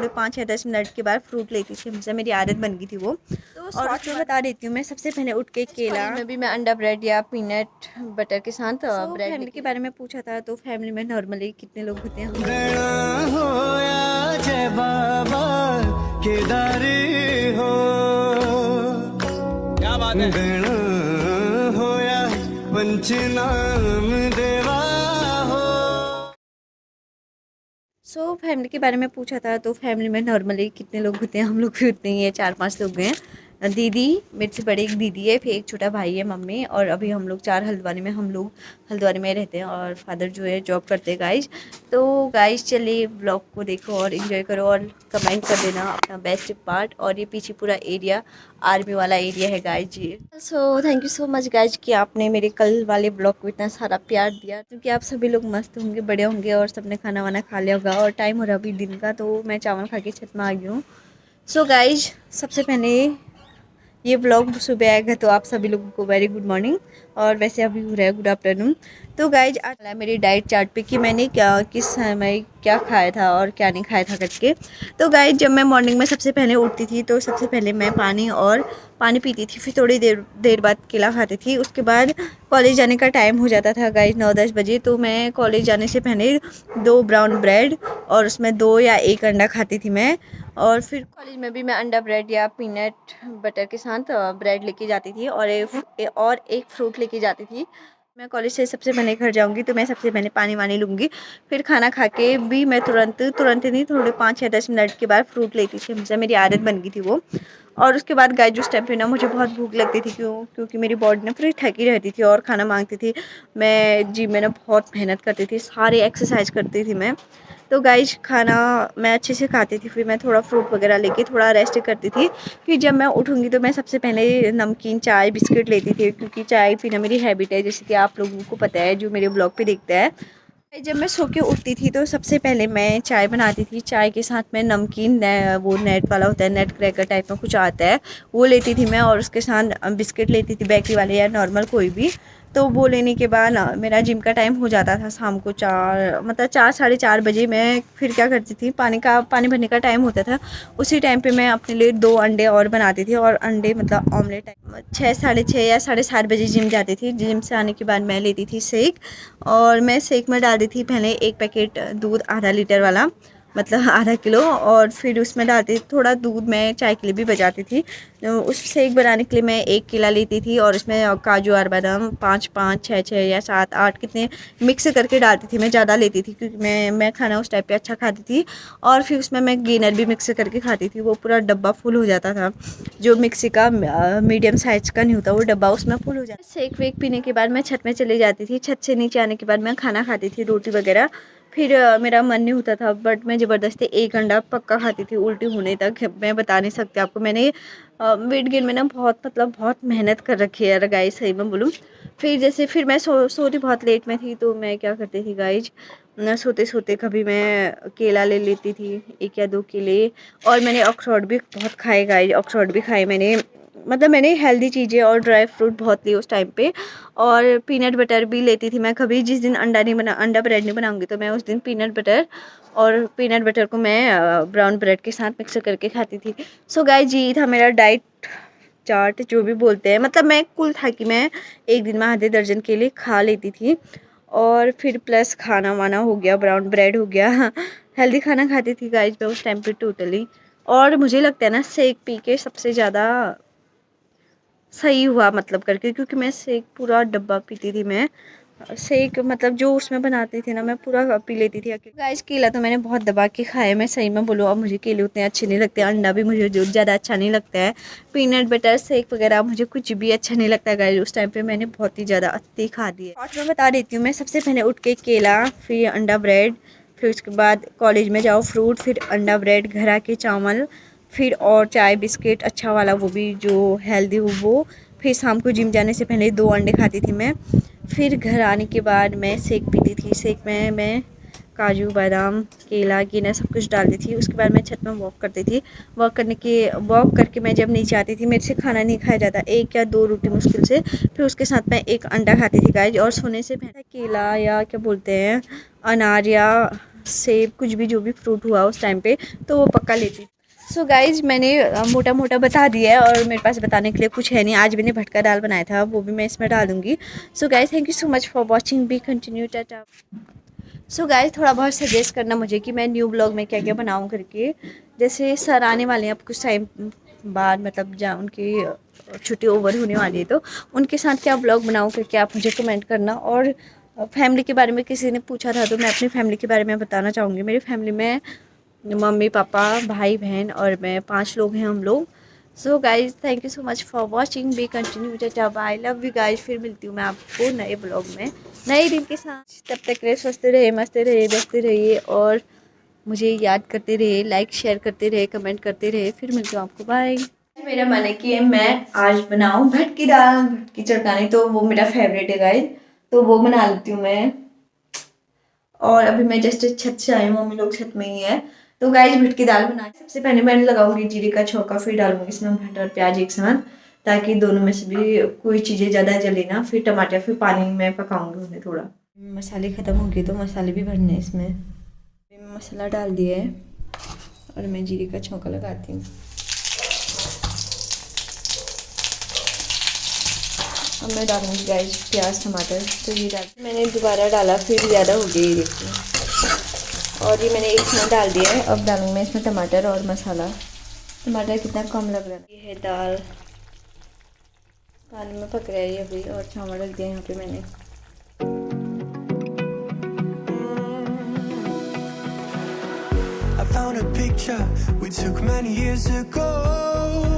थोड़े 5 या 10 मिनट के बाद फ्रूट लेती थी, मुझसे मेरी आदत बन गई थी वो। तो शॉर्ट में बता देती हूँ, मैं सबसे पहले उठ के केला में भी मैं अंडा ब्रेड या पीनट बटर के साथ ब्रेड फैमिली के बारे में पूछा था। तो फैमिली में नॉर्मली कितने लोग होते हैं? जय बाबा केदारी हो, क्या बात है, होया पंचनाम देवा हो। सो फैमिली के बारे में पूछा था। तो फैमिली में नॉर्मली कितने लोग होते हैं? हम लोग भी उतने ही है, 4-5 लोग हैं। दीदी, मेरे से बड़ी एक दीदी है, फिर एक छोटा भाई है, मम्मी, और अभी हम लोग 4 हल्द्वानी में, हम लोग हल्द्वानी में रहते हैं और फादर जो है जॉब करते हैं गाइज। तो गाइज चलिए ब्लॉग को देखो और इन्जॉय करो और कमेंट कर देना अपना बेस्ट पार्ट। और ये पीछे पूरा एरिया आर्मी वाला एरिया है गाइज जी। So thank you so much guys कि आपने मेरे कल वाले ब्लॉग को इतना सारा प्यार दिया, क्योंकि आप सभी लोग मस्त होंगे, बड़े होंगे और सबने खाना वाना खा लिया होगा और टाइम हो रहा अभी दिन का। तो मैं चावल खा के छत में आ गई हूँ। सो गाइज सबसे पहले ये व्लॉग सुबह आएगा तो आप सभी लोगों को वेरी गुड मॉर्निंग, और वैसे अभी हो रहा है गुड आफ्टरनून। तो गाइज आज मेरी डाइट चार्ट पे कि मैंने क्या किस समय क्या खाया था और क्या नहीं खाया था करके। तो गाइज जब मैं मॉर्निंग में सबसे पहले उठती थी तो सबसे पहले मैं पानी पीती थी, फिर थोड़ी देर देर बाद केला खाती थी। उसके बाद कॉलेज जाने का टाइम हो जाता था गाइज 9-10 बजे। तो मैं कॉलेज जाने से पहले 2 ब्राउन ब्रेड और उसमें 2 या 1 अंडा खाती थी मैं। और फिर कॉलेज में भी मैं अंडा ब्रेड या पीनट बटर के साथ ब्रेड लेके जाती थी और एक फ्रूट लेके जाती थी। मैं कॉलेज से सबसे पहले घर जाऊंगी तो मैं सबसे पहले पानी वानी लूँगी। फिर खाना खा के भी मैं तुरंत नहीं, थोड़े 5 या 10 मिनट के बाद फ्रूट लेती थी, मुझसे मेरी आदत बन गई थी वो। और उसके बाद गाइस उस टाइम पे ना मुझे बहुत भूख लगती थी, क्योंकि मेरी बॉडी ना पूरी थकी रहती थी और खाना मांगती थी। मैं जिम में ना बहुत मेहनत करती थी, सारे एक्सरसाइज करती थी मैं। तो गाइस खाना मैं अच्छे से खाती थी, फिर मैं थोड़ा फ्रूट वगैरह लेके थोड़ा रेस्ट करती थी। फिर जब मैं उठूँगी तो मैं सबसे पहले नमकीन चाय बिस्किट लेती थी, क्योंकि चाय पीना मेरी हैबिट है, जैसे कि आप लोगों को पता है जो मेरे ब्लॉग पे देखता है। जब मैं सो के उठती थी तो सबसे पहले मैं चाय बनाती थी, चाय के साथ में नमकीन वो नेट वाला होता है, नेट क्रैकर टाइप में कुछ आता है, वो लेती थी मैं। और उसके साथ बिस्किट लेती थी, बेकरी वाले या नॉर्मल कोई भी। तो वो लेने के बाद मेरा जिम का टाइम हो जाता था शाम को 4, मतलब 4-4:30 बजे। मैं फिर क्या करती थी, पानी भरने का टाइम होता था, उसी टाइम पे मैं अपने लिए 2 अंडे और बनाती थी। और अंडे मतलब ऑमलेट टाइप 6, 6:30 या 7:30 बजे जिम जाती थी। जिम से आने के बाद मैं लेती थी शेक, और मैं शेक में डाल दी थी पहले 1 पैकेट दूध, आधा लीटर वाला, मतलब आधा किलो। और फिर उसमें डालती थोड़ा दूध, मैं चाय के लिए भी बचाती थी। तो उस शेक बनाने के लिए मैं 1 केला लेती थी और उसमें काजू और बादाम 5-5, 6-6 या 7-8 कितने मिक्स करके डालती थी। मैं ज़्यादा लेती थी क्योंकि मैं खाना उस टाइप पे अच्छा खाती थी। और फिर उसमें मैं गेनर भी मिक्स करके खाती थी, वो पूरा डब्बा फुल हो जाता था। जो मिक्सी का मीडियम साइज़ का नहीं होता वो डब्बा, उसमें फुल हो जाता। शेक वेक पीने के बाद मैं छत में चली जाती थी, छत से नीचे आने के बाद मैं खाना खाती थी, रोटी वगैरह। फिर मेरा मन नहीं होता था बट मैं ज़बरदस्ती 1 अंडा पक्का खाती थी, उल्टी होने तक। मैं बता नहीं सकती आपको, मैंने वेट गेन में ना बहुत, मतलब बहुत मेहनत कर रखी है यार गाइस, सही में बोलूँ। फिर मैं सोती बहुत लेट में थी, तो मैं क्या करती थी गाइज, ना सोते सोते कभी मैं केला ले लेती थी, 1 या 2 केले। और मैंने अखरोट भी बहुत खाए गाइज, अखरोट भी खाए मैंने, मतलब मैंने हेल्दी चीज़ें और ड्राई फ्रूट बहुत लिए उस टाइम पे। और पीनट बटर भी लेती थी मैं, कभी जिस दिन अंडा ब्रेड नहीं बनाऊंगी तो मैं उस दिन पीनट बटर को मैं ब्राउन ब्रेड के साथ मिक्स करके खाती थी। सो गाइस जी था मेरा डाइट चार्ट, जो भी बोलते हैं, मतलब मैं कुल था कि मैं एक दिन में आधे दर्जन केले खा लेती थी। और फिर प्लस खाना वाना हो गया, ब्राउन ब्रेड हो गया, हेल्दी खाना खाती थी गाइस मैं उस टाइम पे टोटली। और मुझे लगता है ना शेक पी के सबसे ज़्यादा सही हुआ, मतलब करके, क्योंकि मैं शेक पूरा डब्बा पीती थी मैं। शेक मतलब जो उसमें बनाती थी ना, मैं पूरा पी लेती थी अकेले। गाइस केला तो मैंने बहुत दबा के खाया, मैं सही में बोलूँ, अब मुझे केले उतने अच्छे नहीं लगते, अंडा भी मुझे जो ज़्यादा अच्छा नहीं लगता है, पीनट बटर शेक वगैरह मुझे कुछ भी अच्छा नहीं लगता है गाइस। उस टाइम पे मैंने बहुत ही ज़्यादा अति खा दी है। और मैं बता देती हूँ, मैं सबसे पहले उठ के केला, फिर अंडा ब्रेड, फिर उसके बाद कॉलेज में जाओ फ्रूट, फिर अंडा ब्रेड, घर आके चावल, फिर और चाय बिस्किट अच्छा वाला, वो भी जो हेल्दी हो वो। फिर शाम को जिम जाने से पहले 2 अंडे खाती थी मैं। फिर घर आने के बाद मैं शेक पीती थी, शेक में मैं काजू बादाम केला गिना सब कुछ डालती थी। उसके बाद मैं छत में वॉक करती थी, वॉक करके मैं जब नीचे आती थी, मेरे से खाना नहीं खाया जाता, 1 या 2 रोटी मुश्किल से। फिर उसके साथ मैं 1 अंडा खाती थी गाइज। और सोने से पहले केला या क्या बोलते हैं, अनार या सेब कुछ भी जो भी फ्रूट हुआ उस टाइम पे तो वो पक्का लेती। सो गाइज मैंने मोटा मोटा बता दिया है और मेरे पास बताने के लिए कुछ है नहीं। आज मैंने भटका दाल बनाया था, वो भी मैं इसमें डालूंगी। सो guys thank you so much for watching, be continue, Tata. So guys थोड़ा बहुत सजेस्ट करना मुझे कि मैं न्यू ब्लॉग में क्या क्या बनाऊँ करके। जैसे सर आने वाले हैं अब कुछ टाइम बाद, मतलब जहाँ उनकी छुट्टी ओवर होने वाली है तो उनके साथ क्या ब्लॉग बनाऊँ करके आप मुझे कमेंट करना। और फैमिली के बारे में किसी ने पूछा था तो मैं अपनी फैमिली के बारे में बताना चाहूँगी। मेरी फैमिली में मम्मी पापा भाई बहन और मैं 5 लोग हैं हम लोग। So guys thank you so much for watching, be continue, tata bye, love you guys. फिर मिलती हूँ मैं आपको नए ब्लॉग में नए दिन के साथ। तब तक रहे स्वस्थ रहे, मस्त रहे, बसते रहिए और मुझे याद करते रहे, लाइक शेयर करते रहे, कमेंट करते रहे। फिर मिलती हूँ आपको, बाय। मेरा मन है कि मैं आज बनाऊँ भटकी दाल, भटकी चटकानी, तो वो मेरा फेवरेट है गाइज, तो वो बना लेती हूँ मैं। और अभी मैं जस्ट छत से आई हूँ, मम्मी लोग छत में ही है। तो गाइस भटकी दाल बना सबसे पहले मैं लगाऊंगी जीरे का छौंका, फिर डालूंगी इसमें मटर प्याज एक साथ, ताकि दोनों में से भी कोई चीज़ें ज़्यादा जले ना। फिर टमाटर, फिर पानी में पकाऊंगी उन्हें थोड़ा। मसाले ख़त्म हो गए तो मसाले भी भरने हैं इसमें। मैं मसाला डाल दिया है और मैं जीरे का छौंका लगाती हूँ। अब मैं डालूंगी गाइस प्याज टमाटर, तो ये डाल मैंने दोबारा डाला, फिर ज़्यादा हो गया ये देखिए। और ये मैंने एक इसमें डाल दिया है। अब डालूंगी मैं इसमें टमाटर और मसाला। टमाटर कितना कम लग रहा है। ये है दाल, पानी में पक रहा है ये अभी, और चावल रख दिया यहाँ पे मैंने। I found a picture we took many years ago.